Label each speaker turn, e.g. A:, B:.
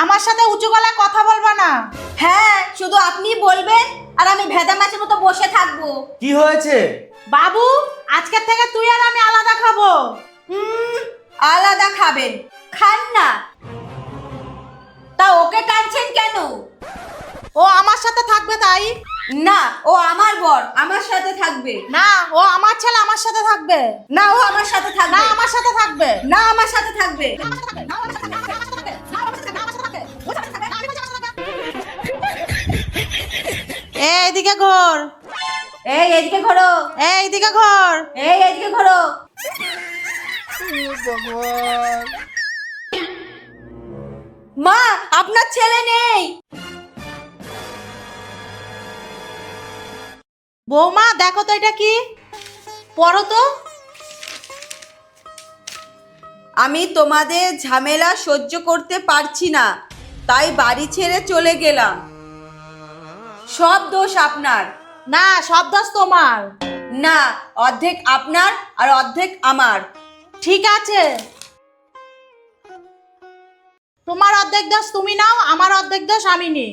A: আমার সাথে উঁচু গলায় কথা বলবা না।
B: হ্যাঁ, শুধু আপনি বলবেন আর আমি ভেদা মাছের মতো বসে থাকবো।
C: কি হয়েছে?
A: বাবু, আজকের থেকে তুই আর আমি আলাদা খাবো।
B: আলাদা খাবেন? খান না। তা ওকে টানছেন কেন?
A: ও আমার সাথে থাকবে তাই।
B: না, ও আমার বর, আমার সাথে থাকবে।
A: না, ও আমার ছেলে, আমার সাথে থাকবে।
B: না, ও আমার সাথে
A: না,
B: থাকবে।
A: আমার সাথে থাকবে।
B: না, আমার সাথে থাকবে।
A: এইদিকে ঘোর,
B: এই এদিকে ঘোরো।
A: এইদিকে ঘোর।
B: এই এদিকে ঘোরো। মা, আপনার ছেলে নেই।
A: বৌমা, দেখো তো এটা কি, পড়ো তো।
B: আমি তোমাদের ঝামেলা সহ্য করতে পারছি না, তাই বাড়ি ছেড়ে চলে গেলাম। সব দোষ আপনার।
A: না, সব দোষ তোমার।
B: না, অর্ধেক আপনার আর অর্ধেক আমার।
A: ঠিক আছে, তোমার অর্ধেক দোষ তুমি নাও, আমার অর্ধেক দোষ আমি নিই।